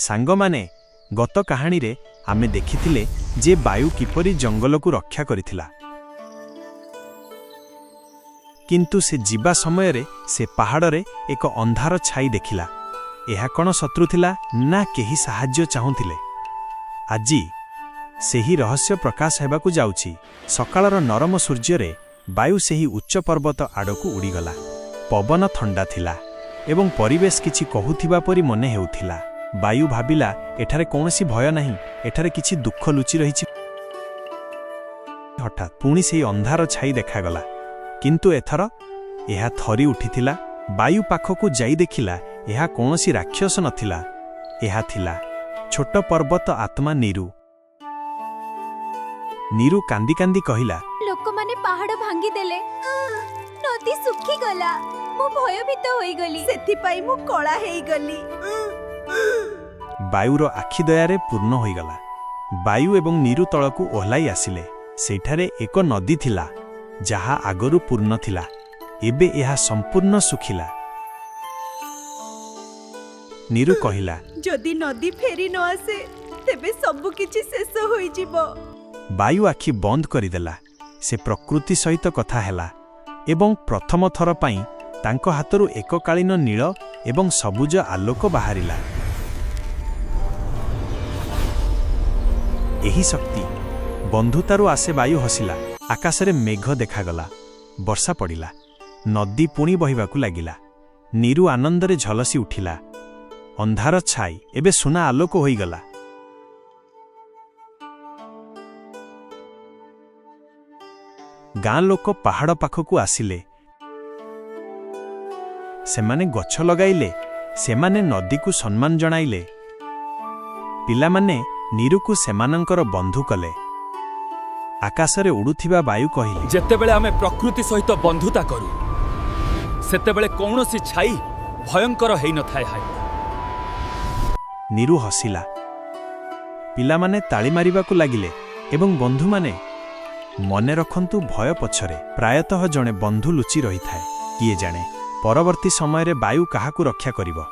सांगमाने गत कहानी रे आमे देखिथिले जे वायु किपरि जंगल को रक्षा करिथिला, किंतु से जीवा समय रे से पहाड़ रे एक अंधार छाई देखिला। एहा कोन शत्रु थिला ना केही सहाय्य चाहुथिले। आजी सेही रहस्य प्रकाश हेबाकू जाउछि। सकाळर नरम सूर्य रे वायु सेही उच्च पर्वत आडकू उड़ीगला। पवन ठंडा थिला एवं परिवेश किछि कहुथिबा परि मने हेउथिला। वायु भाबिला एठारे कोनसी भय नहीं, एठारे किछि दुख लुचि रहिछि। हठात पुणी सेही अंधार छाई देखागला, किंतु एथर एहा थरी उठिथिला। वायु पाखकू जाई देखिला एहा कोनसी राक्षस नथिला, एहा थिला छोट पर्वत आत्मा नीरू। नीरू कांदी कांदी कहिला, लोक माने पहाड़ भांगी देले, नदी सुखी गला, मो भयभीत होई गली, सेथि पई मो कळा हेई गली। वायुर आखि दयारे पूर्ण होईगला। वायु एवं नीरू तळकू ओहलाई आसिले। सेठारे एक नदी थिला, जहा आगरु पूर्ण थिला, एबे एहा संपूर्ण सुखिला। नीरू कहिला, जदि नदी फेरी न आसे तेबे सब किछि शेष होई जिवो। वायु आखि बंद करिदेला। से प्रकृति सहित कथा हेला एवं प्रथम थर पई तांको हातरू एककालीन नील एवं सबुज आलोक बाहरिला। एही शक्ति बंधुतारू आसे वायु हसिला। आकाशरे मेघ देखागला, वर्षा पड़िला, नदी पुणी बहिबाकू लागिला। नीरू आनंदरे झलसी उठिला। अंधार छाई एबे सुना आलोक होईगला। गाँ लोक पहाड़ पाखकू आसिले। सेमाने गछ लगाइले, सेमाने नदी को सम्मान जणाइले। पिलामाने नीरुकू सेमानंकर बंधु कले। आकाशरे उड़ुथिबा वायु कहिले, जेतेबेले आमे प्रकृति सहित बंधुता करू सेतेबेले कौनसी छाई भयंकर हेई न थाए। हाय नीरू हसिला। पिलामाने ताली मारिबाकू लागिले एवं बंधु माने मने रखंतु भय पछरे प्रायतः जणे बंधु लुचि रही थाए। किए जाने परवर्ती समय रे वायु काहाकू रक्षा करिवो।